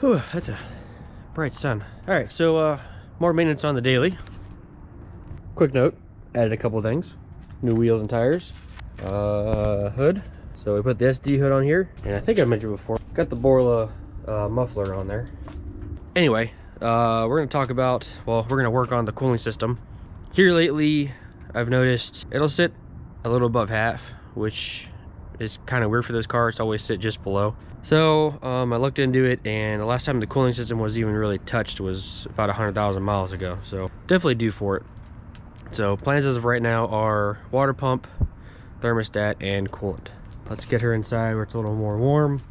Whew, that's a bright sun. All right, so more maintenance on the daily. Quick note, added a couple things. New wheels and tires. Hood. So we put the SD hood on here, and I think I mentioned before, got the Borla muffler on there. Anyway, we're gonna talk about, well, we're gonna work on the cooling system. Here lately, I've noticed it'll sit a little above half, which is kind of weird for this car. It's always sit just below. So I looked into it, and the last time the cooling system was even really touched was about 100,000 miles ago. So definitely due for it. So plans as of right now are water pump, thermostat, and coolant. Let's get her inside where it's a little more warm,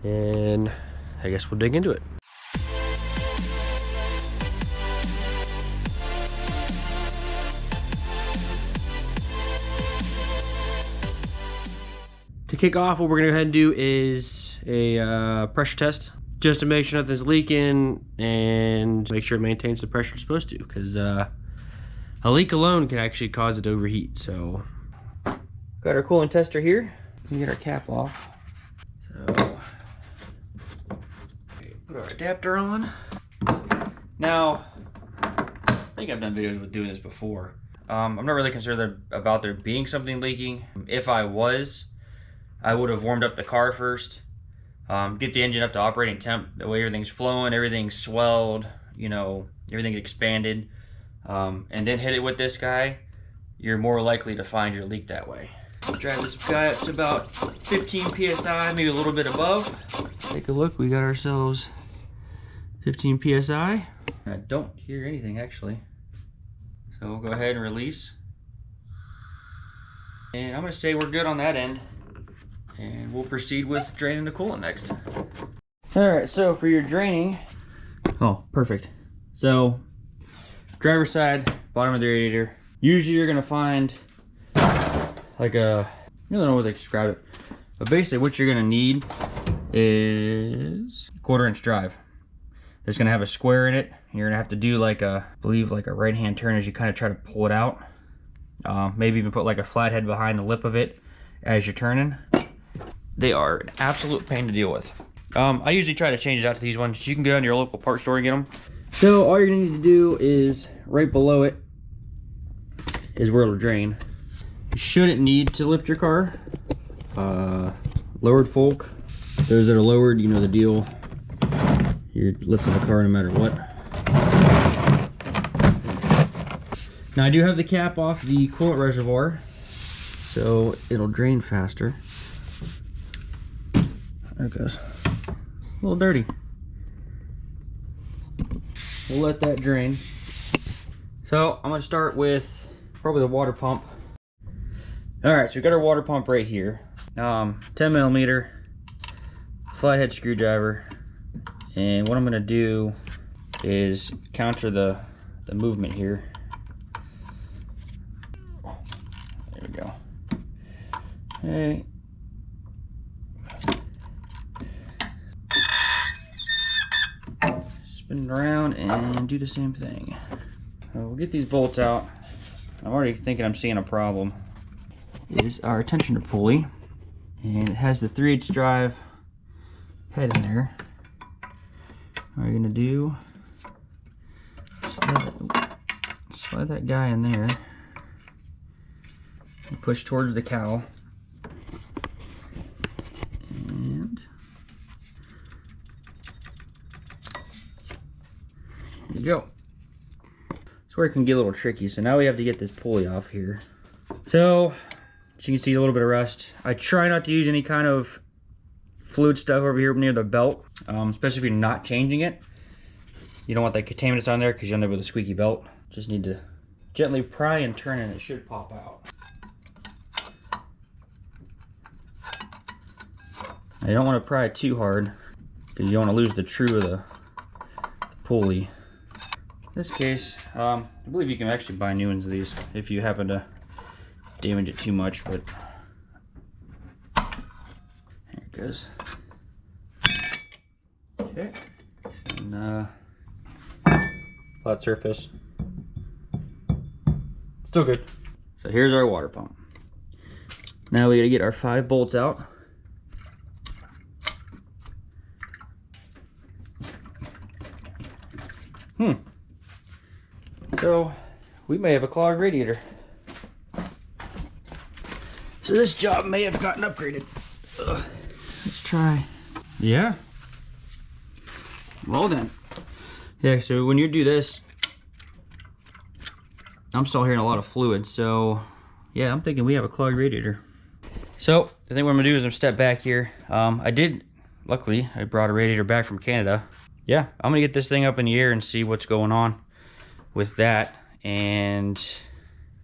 and I guess we'll dig into it. To kick off, what we're gonna go ahead and do is a pressure test, just to make sure nothing's leaking and make sure it maintains the pressure it's supposed to, because a leak alone can actually cause it to overheat. So, got our coolant tester here. Let's get our cap off. So, put our adapter on. Now, I think I've done videos with doing this before. I'm not really concerned about there being something leaking. If I was, I would have warmed up the car first, get the engine up to operating temp. That way everything's flowing, everything's swelled, you know, everything's expanded. And then hit it with this guy. You're more likely to find your leak that way. Drive this guy up to about 15 PSI, maybe a little bit above. Take a look, we got ourselves 15 PSI. I don't hear anything actually. So we'll go ahead and release. And I'm gonna say we're good on that end. And we'll proceed with draining the coolant next. All right, so for your draining, oh, perfect. So, driver's side, bottom of the radiator. Usually you're gonna find like a, I don't know what to describe it, but basically what you're gonna need is a 1/4 inch drive. It's gonna have a square in it, and you're gonna have to do like a, I believe like a right hand turn as you kind of try to pull it out. Maybe even put like a flathead behind the lip of it as you're turning. They are an absolute pain to deal with. I usually try to change it out to these ones. You can go down to your local parts store and get them. So all you're gonna need to do is right below it is where it'll drain. You shouldn't need to lift your car. Lowered folk, those that are lowered, you know the deal. You're lifting the car no matter what. Now I do have the cap off the coolant reservoir, so it'll drain faster. There it goes. A little dirty. We'll let that drain. So I'm gonna start with probably the water pump. All right, so we got our water pump right here. 10 millimeter flathead screwdriver. And what I'm gonna do is counter the movement here. There we go. Okay. Spin it around and do the same thing. We'll get these bolts out. I'm already thinking I'm seeing a problem. Is our tensioner pulley, and it has the 3/8 drive head in there. All you're gonna do, slide that guy in there and push towards the cowl. And there you go. That's where it can get a little tricky. So now we have to get this pulley off here. So, as you can see, a little bit of rust. I try not to use any kind of fluid stuff over here near the belt, especially if you're not changing it. You don't want that contaminants on there because you'll end up with a squeaky belt. Just need to gently pry and turn and it should pop out. Now, you don't want to pry it too hard because you don't want to lose the true of the pulley. In this case, I believe you can actually buy new ones of these if you happen to damage it too much, but there it goes. Okay, and flat surface, still good. So here's our water pump. Now we gotta get our 5 bolts out. So we may have a clogged radiator. So this job may have gotten upgraded. Ugh. Let's try. Yeah. Well done. Yeah, so when you do this, I'm still hearing a lot of fluid. So yeah, I'm thinking we have a clogged radiator. So I think what I'm gonna do is I'm step back here. Luckily, I brought a radiator back from Canada. Yeah, I'm gonna get this thing up in the air and see what's going on with that and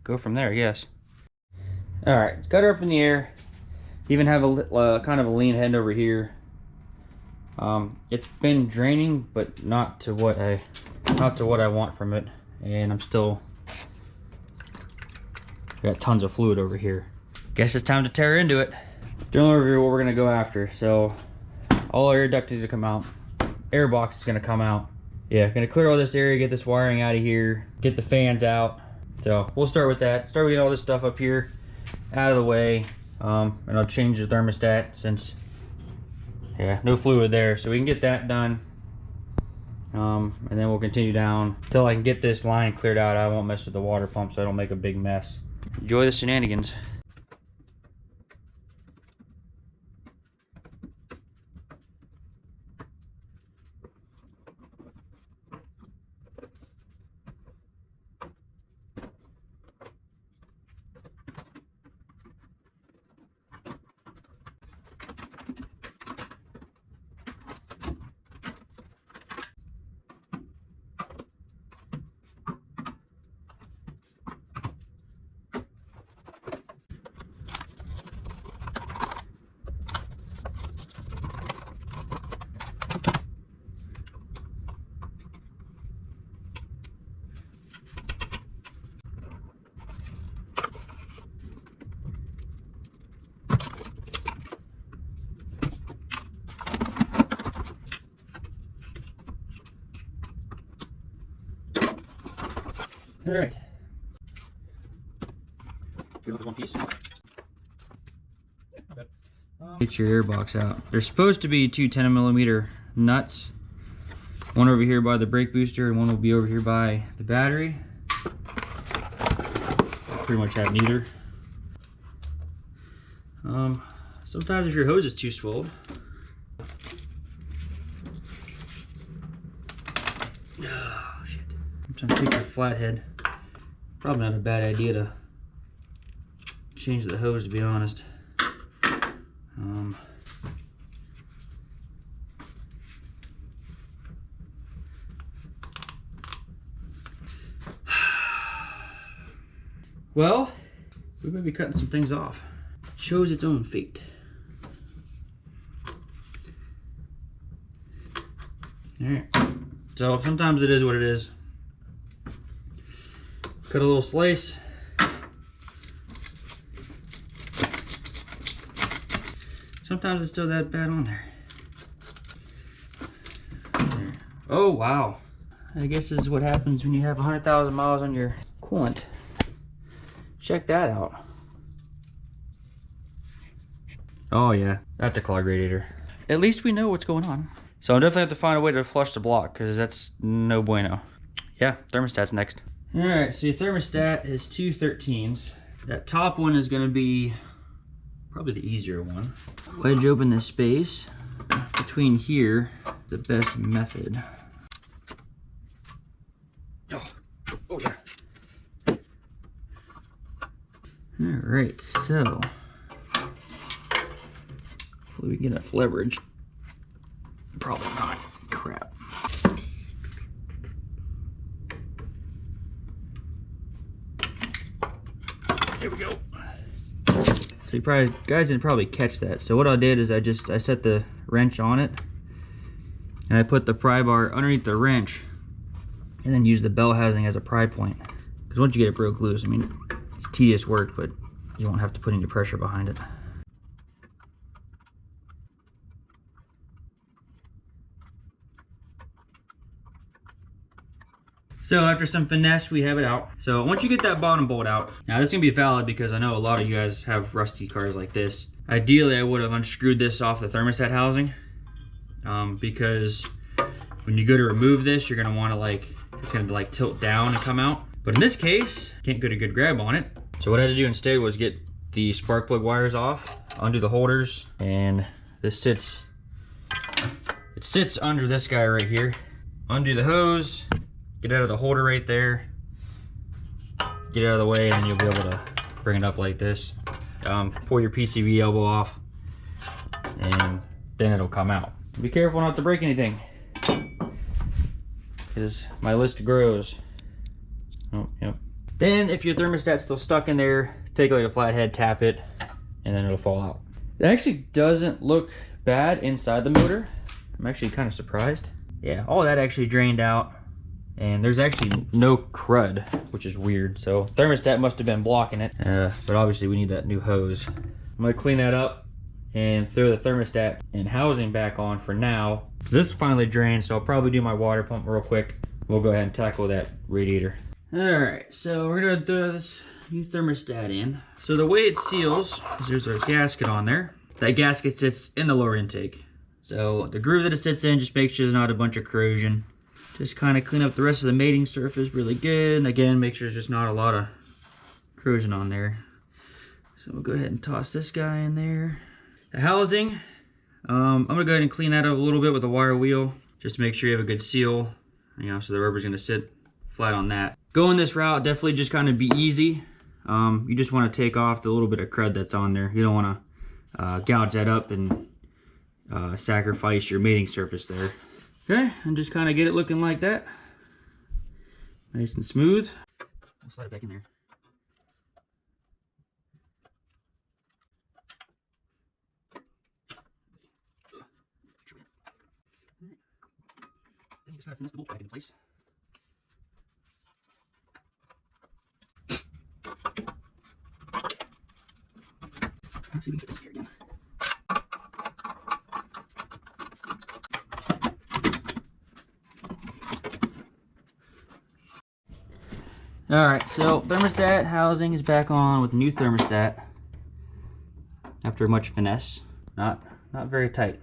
go from there, I guess. All right, got her up in the air. Even have a kind of a lean head over here. It's been draining, but not to what I want from it, and I'm still got tons of fluid over here. Guess it's time to tear into it. General overview what we're gonna go after. So all our air ducting is gonna come out. Air box is gonna come out. Yeah, gonna clear all this area, get this wiring out of here, get the fans out. So we'll start with that. Start with getting all this stuff up here out of the way. And I'll change the thermostat since, yeah, no fluid there. So we can get that done. And then we'll continue down until I can get this line cleared out. I won't mess with the water pump so I don't make a big mess. Enjoy the shenanigans. All right. Good with one piece. Yeah, not bad. Get your air box out. There's supposed to be two 10mm nuts. One over here by the brake booster, and one will be over here by the battery. Pretty much have neither. Sometimes if your hose is too swollen. Oh shit! I'm trying to take your flathead. Probably not a bad idea to change the hose, to be honest. Well, we may be cutting some things off. It chose its own fate. Alright, so sometimes it is what it is. Cut a little slice. Sometimes it's still that bad on there. Oh wow. I guess this is what happens when you have 100,000 miles on your coolant. Check that out. Oh yeah, that's a clogged radiator. At least we know what's going on. So I'll definitely have to find a way to flush the block because that's no bueno. Yeah, thermostat's next. All right, so your thermostat is 2 13s. That top one is gonna be probably the easier one. Wedge open this space between here, the best method. Oh yeah. All right, so hopefully we can get enough leverage. Probably not. Crap. There we go. So you guys didn't probably catch that. So what I did is I set the wrench on it, and I put the pry bar underneath the wrench, and then use the bell housing as a pry point. Because once you get it broke loose, I mean, it's tedious work, but you won't have to put any pressure behind it. So after some finesse, we have it out. So once you get that bottom bolt out, now this is gonna be valid because I know a lot of you guys have rusty cars like this. Ideally, I would have unscrewed this off the thermostat housing because when you go to remove this, you're gonna wanna like it's gonna like tilt down and come out. But in this case, can't get a good grab on it. So what I had to do instead was get the spark plug wires off, undo the holders, and this sits under this guy right here. Undo the hose, get out of the holder right there, get it out of the way, and then you'll be able to bring it up like this. Pull your PCV elbow off, and then it'll come out. Be careful not to break anything, because my list grows. Oh, yep. Then if your thermostat's still stuck in there, take like a flathead, tap it, and then it'll fall out. It actually doesn't look bad inside the motor. I'm actually kind of surprised. Yeah, all that actually drained out, and there's actually no crud, which is weird. So thermostat must have been blocking it, but obviously we need that new hose. I'm gonna clean that up and throw the thermostat and housing back on for now. This finally drained, so I'll probably do my water pump real quick. We'll go ahead and tackle that radiator. All right, so we're gonna throw this new thermostat in. So the way it seals is there's a gasket on there. That gasket sits in the lower intake. So the groove that it sits in, just make sure there's not a bunch of corrosion. Just kind of clean up the rest of the mating surface really good. And again, make sure there's just not a lot of corrosion on there. So we'll go ahead and toss this guy in there. The housing, I'm gonna go ahead and clean that up a little bit with a wire wheel, just to make sure you have a good seal, so the rubber's gonna sit flat on that. Going this route, definitely just kind of be easy. You just wanna take off the little bit of crud that's on there. You don't wanna gouge that up and sacrifice your mating surface there. Okay, and just kind of get it looking like that. Nice and smooth. I'll slide it back in there. Then you just gotta finesse the bolt back into place. Let's see if we can get this here again. All right, so thermostat housing is back on with the new thermostat after much finesse. Not very tight.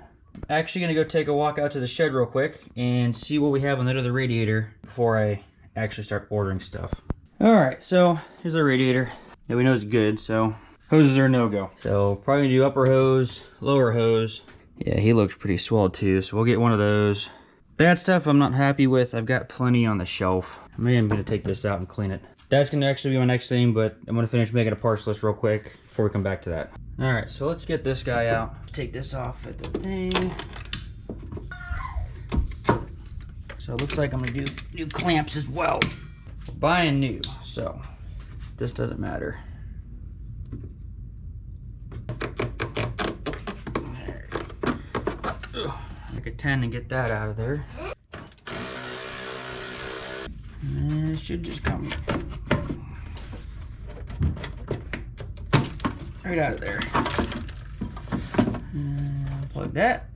Actually gonna go take a walk out to the shed real quick and see what we have under the radiator before I actually start ordering stuff. All right, so here's our radiator. Yeah, we know it's good, so hoses are no-go. So probably gonna do upper hose, lower hose. Yeah, he looks pretty swelled too, so we'll get one of those. That stuff I'm not happy with. I've got plenty on the shelf. Maybe I'm gonna take this out and clean it. That's gonna actually be my next thing, but I'm gonna finish making a parts list real quick before we come back to that. All right, so let's get this guy out. Take this off at the thing. So it looks like I'm gonna do new clamps as well. Buying new, so this doesn't matter. Make a 10 and get that out of there. And it should just come right out of there. And plug that.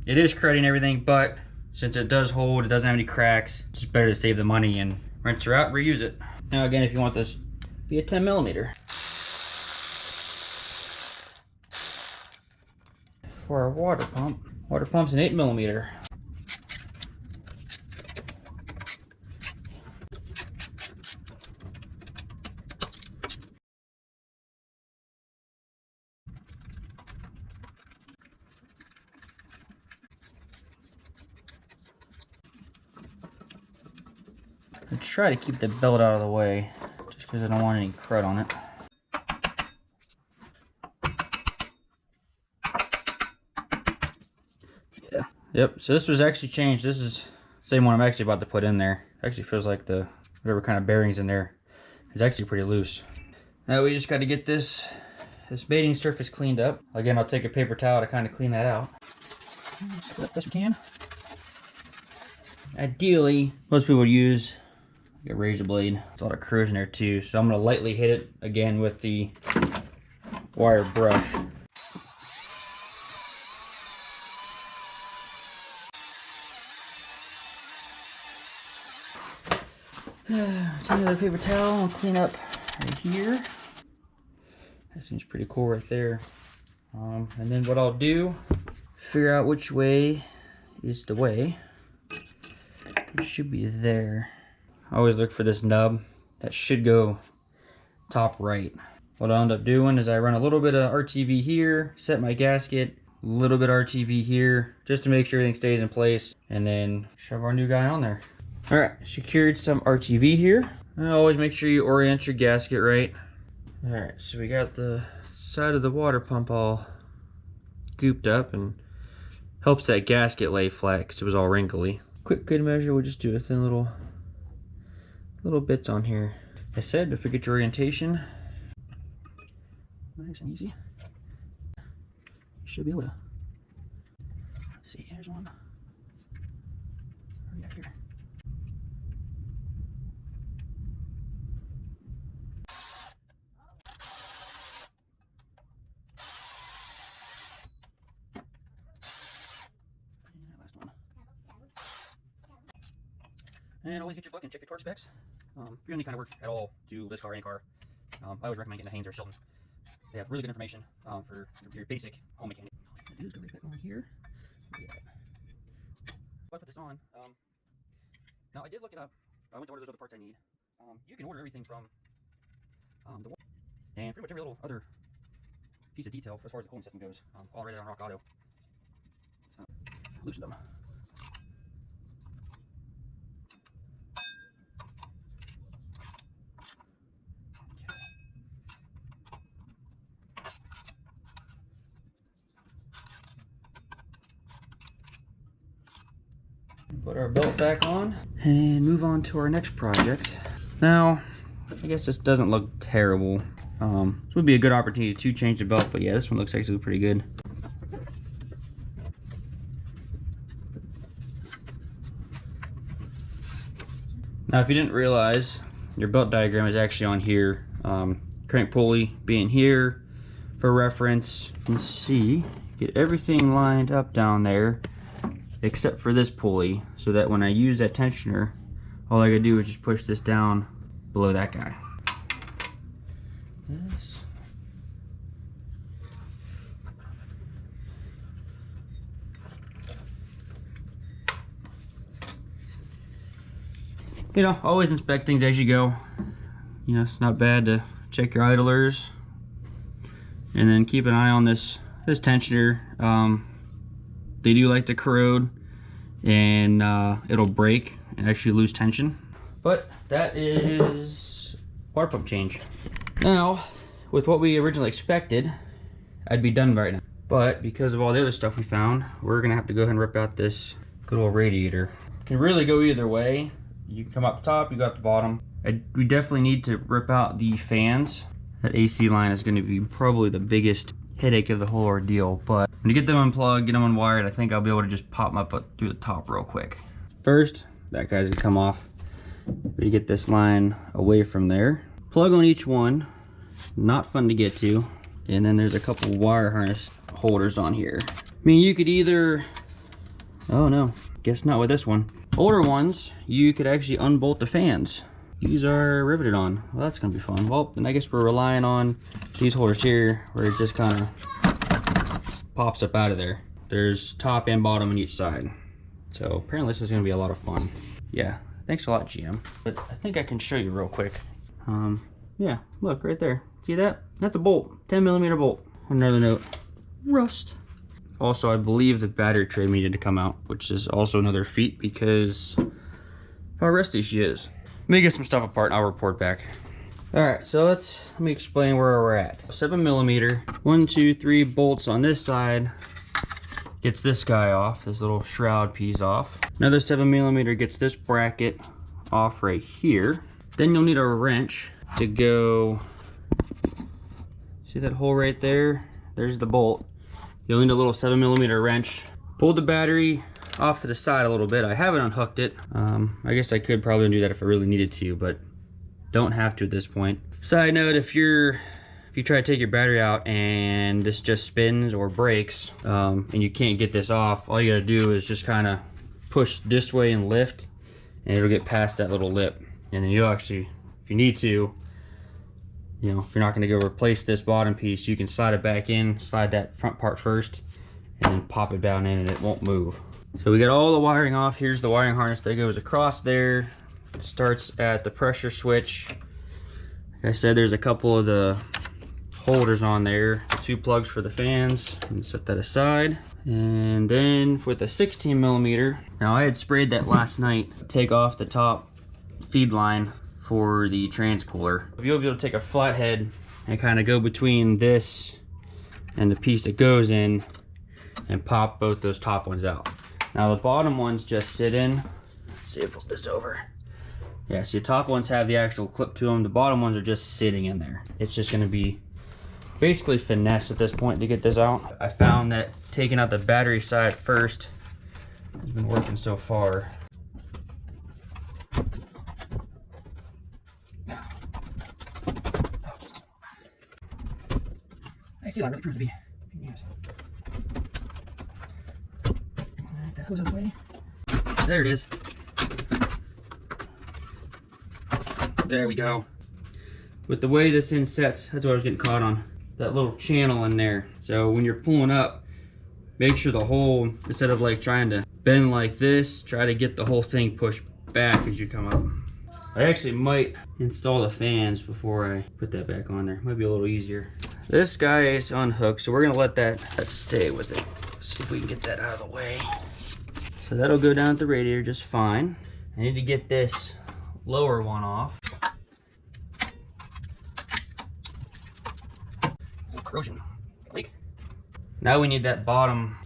It is crudding everything, but since it does hold, it doesn't have any cracks, it's just better to save the money and rinse her out, reuse it. Now again, if you want this to be a 10 millimeter. For our water pump's an 8 millimeter. I try to keep the belt out of the way, just because I don't want any crud on it. Yeah. Yep, so this was actually changed. This is the same one I'm actually about to put in there. It actually feels like the whatever kind of bearings in there is actually pretty loose. Now we just got to get this mating surface cleaned up. Again, I'll take a paper towel to kind of clean that out. Just as best we can. Ideally, most people would use a razor blade. There's a lot of corrosion there too, so I'm going to lightly hit it again with the wire brush. Take another paper towel and clean up right here. That seems pretty cool right there. And then what I'll do, figure out which way is the way. It should be there. I always look for this nub. That should go top right. What I'll end up doing is I run a little bit of RTV here, set my gasket, a little bit of RTV here, just to make sure everything stays in place, and then shove our new guy on there. All right, secured some RTV here. Always make sure you orient your gasket right. All right, so we got the side of the water pump all gooped up, and helps that gasket lay flat because it was all wrinkly. Quick good measure, we'll just do a thin little bits on here. I said, don't forget your orientation. Nice and easy. Should be able to see. Here's one. Where are we at here? And that last one. And always get your book and check your torque specs. If you're any kind of work at all, do this car, any car, I always recommend getting the Haynes or Chilton. They have really good information for your basic home mechanic. All I gotta do is go right back on here. Look at that. If I put this on, now I did look it up. I went to order those other parts I need. You can order everything from the wall, and pretty much every little other piece of detail as far as the cooling system goes, all right on Rock Auto. So, loosen them. Put our belt back on and move on to our next project. Now, I guess this doesn't look terrible. This would be a good opportunity to change the belt, but yeah, this one looks actually pretty good. Now, if you didn't realize, your belt diagram is actually on here. Crank pulley being here for reference. You can see, get everything lined up down there, except for this pulley, so that when I use that tensioner, all I gotta do is just push this down below that guy. This. You know, always inspect things as you go. You know, it's not bad to check your idlers, and then keep an eye on this tensioner. They do like to corrode, and it'll break and actually lose tension. But that is water pump change. Now, with what we originally expected, I'd be done right now. But because of all the other stuff we found, we're gonna have to go ahead and rip out this good old radiator. It can really go either way. You can come up the top, you go up the bottom. We definitely need to rip out the fans. That AC line is gonna be probably the biggest headache of the whole ordeal, but when you get them unplugged, get them unwired, I think I'll be able to just pop them up through the top real quick. First, that guy's gonna come off. You get this line away from there. Plug on each one, not fun to get to. And then there's a couple wire harness holders on here. I mean, you could either, oh no, guess not with this one. Older ones, you could actually unbolt the fans. These are riveted on. Well, that's gonna be fun. Well, then I guess we're relying on these holders here, where it just kind of pops up out of there. There's top and bottom on each side. So apparently this is gonna be a lot of fun. Yeah, thanks a lot, GM. But I think I can show you real quick. Yeah, look right there. See that? That's a bolt, 10mm bolt. Another note, rust. Also, I believe the battery tray needed to come out, which is also another feat because of how rusty she is. Let me get some stuff apart and I'll report back. All right, so let me explain where we're at. 7mm, 1, 2, 3 bolts on this side. Gets this guy off, this little shroud piece off. Another 7mm gets this bracket off right here. Then you'll need a wrench to go, see that hole right there? There's the bolt. You'll need a little 7mm wrench. Pull the battery off to the side a little bit. I haven't unhooked it. I guess I could probably do that if I really needed to, but don't have to at this point. Side note, if you try to take your battery out and this just spins or breaks, and you can't get this off, all you gotta do is just kind of push this way and lift, and it'll get past that little lip. And then you'll actually, if you need to, you know, if you're not gonna go replace this bottom piece, you can slide it back in, slide that front part first, and then pop it down in and it won't move. So we got all the wiring off. Here's the wiring harness that goes across there. It starts at the pressure switch. Like I said, there's a couple of the holders on there, 2 plugs for the fans. And set that aside. And then for the 16 millimeter, now I had sprayed that last night. Take off the top feed line for the transcooler. You'll be able to take a flathead and kind of go between this and the piece that goes in and pop both those top ones out. Now the bottom ones just sit in. Let's see if I flip this over. Yeah, so the top ones have the actual clip to them. The bottom ones are just sitting in there. It's just gonna be basically finesse at this point to get this out. I found that taking out the battery side first has been working so far. I see that really proved to be yes. That hose out of the way. There it is. There we go. With the way this insets, that's what I was getting caught on. That little channel in there. So when you're pulling up, make sure the whole, instead of like trying to bend like this, try to get the whole thing pushed back as you come up. I actually might install the fans before I put that back on there. Might be a little easier. This guy is unhooked, so we're gonna let that stay with it. See if we can get that out of the way. So that'll go down at the radiator just fine. I need to get this lower one off. Corrosion leak. Now we need that bottom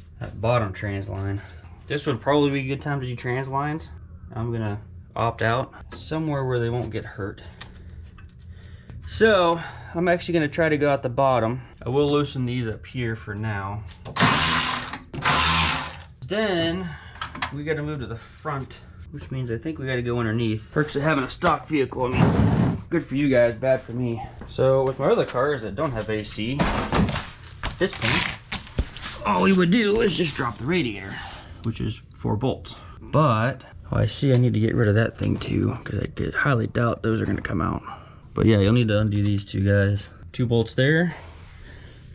trans line. This would probably be a good time to do trans lines. I'm gonna opt out somewhere where they won't get hurt. So I'm actually gonna try to go out the bottom. I will loosen these up here for now. Then we gotta move to the front, which means I think we gotta go underneath. Perks of having a stock vehicle. I mean, good for you guys, bad for me. So with my other cars that don't have AC, at this point, all we would do is just drop the radiator, which is 4 bolts. But I see I need to get rid of that thing too, because I highly doubt those are gonna come out. But yeah, you'll need to undo these 2 guys. 2 bolts there,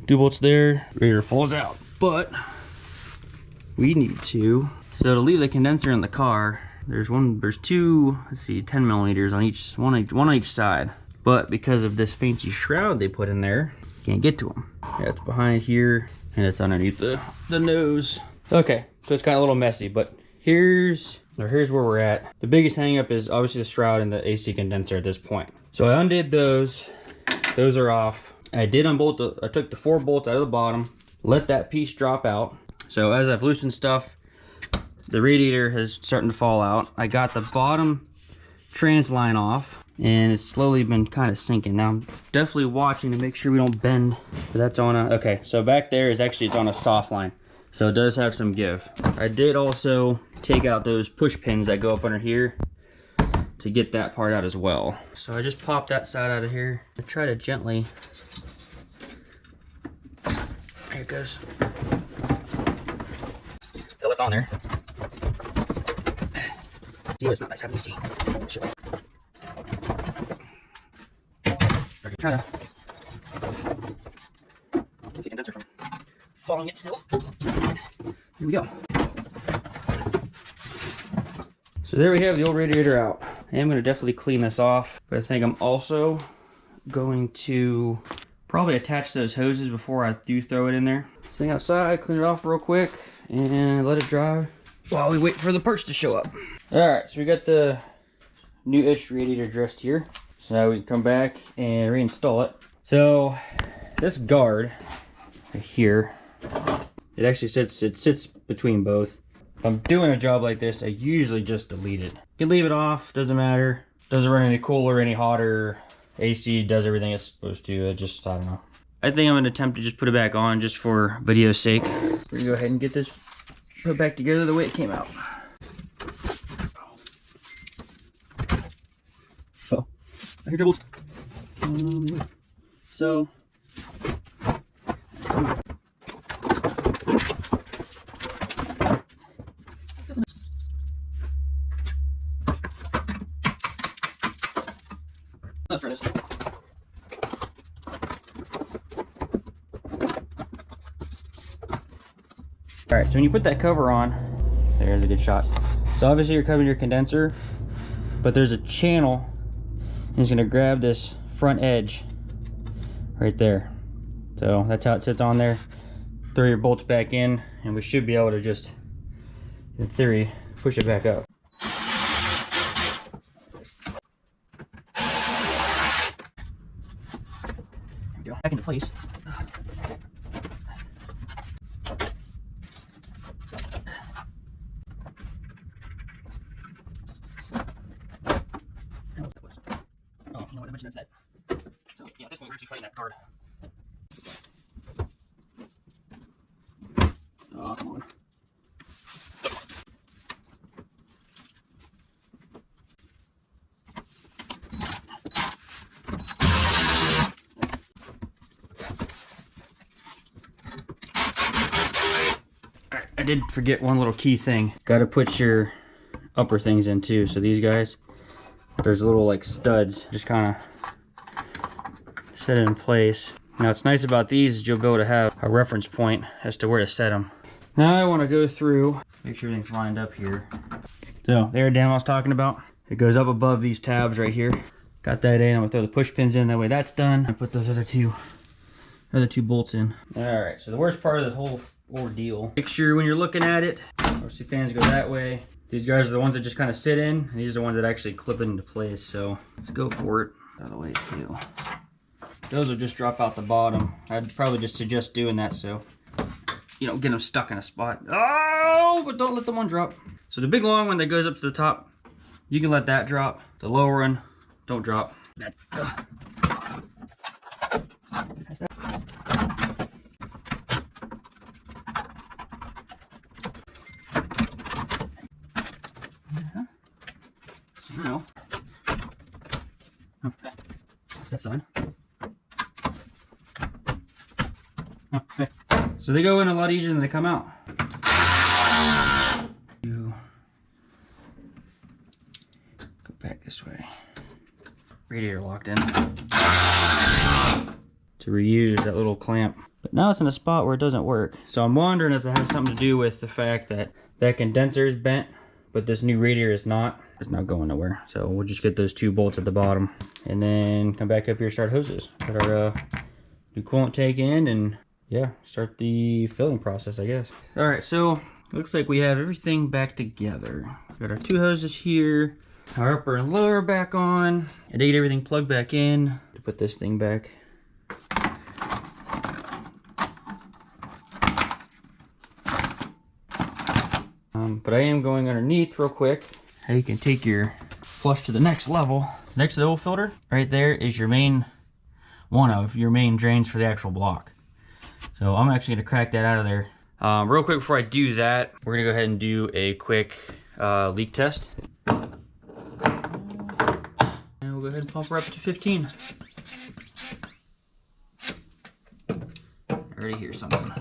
2 bolts there, radiator falls out. But we need to, so to leave the condenser in the car, there's 2, let's see, 10 millimeters on each, one on each side. But because of this fancy shroud they put in there, you can't get to them. Yeah, it's behind here and it's underneath the nose. Okay, so it's kind of a little messy, but here's where we're at. The biggest hang up is obviously the shroud and the AC condenser at this point. So I undid those. Those are off. I did unbolt I took the 4 bolts out of the bottom, let that piece drop out. So as I've loosened stuff, the radiator is starting to fall out. I got the bottom trans line off and it's slowly been kind of sinking. Now I'm definitely watching to make sure we don't bend. But that's on a, okay, so back there is actually, it's on a soft line. So it does have some give. I did also take out those push pins that go up under here to get that part out as well. So I just popped that side out of here. I try to gently, there it goes. Still left on there. See, it's not nice having to see. Sure. Try to keep the condenser from falling it still. Here we go. So there we have the old radiator out. I am going to definitely clean this off, but I think I'm also going to probably attach those hoses before I do throw it in there. This thing outside, clean it off real quick, and let it dry while we wait for the parts to show up. Alright, so we got the new-ish radiator dressed here. So now we can come back and reinstall it. So this guard right here, it actually sits between both. If I'm doing a job like this, I usually just delete it. You can leave it off, doesn't matter. Doesn't run any cooler, any hotter. AC does everything it's supposed to. I don't know. I think I'm gonna attempt to just put it back on just for video's sake. We're gonna go ahead and get this put back together the way it came out. Oh, I hear dribbles. So. Let's try this. Alright, so when you put that cover on, there's a good shot. So obviously you're covering your condenser, but there's a channel, and it's gonna grab this front edge right there. So that's how it sits on there. Throw your bolts back in, and we should be able to just, in theory, push it back up. There we go, back into place. Oh, you know what, I mentioned that's that. So yeah, at this point we're actually fighting that card. Oh, come on. I did forget one little key thing. Got to put your upper things in too. So these guys, there's little like studs. Just kind of set it in place. Now what's nice about these is you'll be able to have a reference point as to where to set them. Now I want to go through, make sure everything's lined up here. So the air dam I was talking about, it goes up above these tabs right here. Got that in. I'm gonna throw the push pins in. That way that's done. I put those other two bolts in. All right. So the worst part of this whole ordeal, make sure when you're looking at it, obviously fans go that way. These guys are the ones that just kind of sit in, and these are the ones that actually clip it into place. So let's go for it. Out of the way too. Those will just drop out the bottom. I'd probably just suggest doing that so you don't get them stuck in a spot. Oh, but don't let the one drop. So the big long one that goes up to the top, you can let that drop. The lower one, don't drop. That. So now, okay, that side. Okay. So they go in a lot easier than they come out. You go back this way. Radiator locked in. To reuse that little clamp. But now it's in a spot where it doesn't work. So I'm wondering if it has something to do with the fact that that condenser is bent, but this new radiator is not. It's not going nowhere. So we'll just get those two bolts at the bottom and then come back up here, start hoses. Put our new coolant tank in and yeah, start the filling process, I guess. All right, so looks like we have everything back together. We've got our two hoses here, our upper and lower back on. I did get everything plugged back in to put this thing back. But I am going underneath real quick. How you can take your flush to the next level. Next to the oil filter, right there is your main, one of your main drains for the actual block. So I'm actually gonna crack that out of there. Real quick before I do that, we're gonna go ahead and do a quick leak test. And we'll go ahead and pump her up to 15. I already hear something.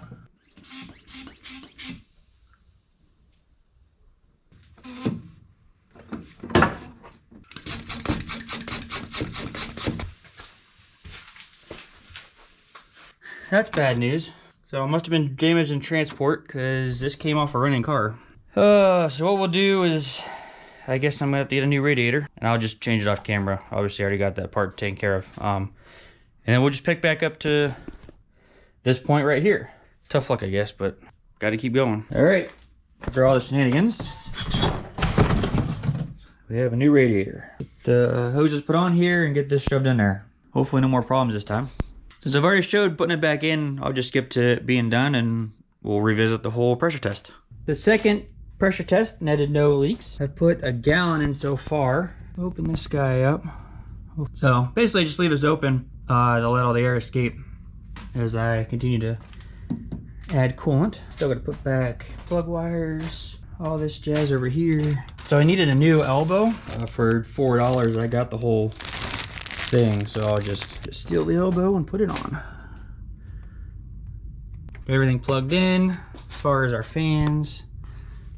That's bad news. So it must have been damaged in transport because this came off a running car. So what we'll do is, I guess I'm gonna have to get a new radiator and I'll just change it off camera. Obviously I already got that part taken care of. And then we'll just pick back up to this point right here. Tough luck, I guess, but gotta keep going. All right, after all the shenanigans, we have a new radiator. Get the hoses put on here and get this shoved in there. Hopefully no more problems this time. Since I've already showed putting it back in, I'll just skip to it being done and we'll revisit the whole pressure test. The second pressure test netted no leaks. I've put a gallon in so far. Open this guy up. So basically just leave this open to let all the air escape as I continue to add coolant. Still gotta put back plug wires, all this jazz over here. So I needed a new elbow. For $4 I got the whole thing, so I'll just steal the elbow and put it on. Got everything plugged in as far as our fans.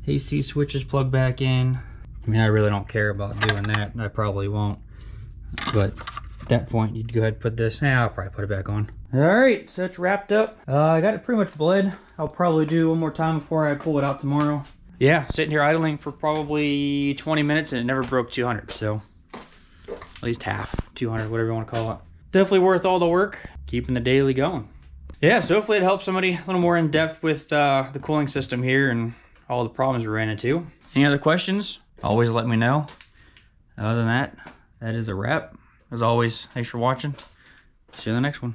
AC switches plugged back in. I mean, I really don't care about doing that. I probably won't. But at that point, you'd go ahead and put this. Yeah, I'll probably put it back on. All right, so it's wrapped up. I got it pretty much bled. I'll probably do one more time before I pull it out tomorrow. yeah, sitting here idling for probably 20 minutes and it never broke 200. So at least half, 200, whatever you want to call it. Definitely worth all the work, keeping the daily going. Yeah, so hopefully it helps somebody a little more in depth with the cooling system here and all the problems we ran into. Any other questions? Always let me know. Other than that, that is a wrap. As always, thanks for watching. See you in the next one.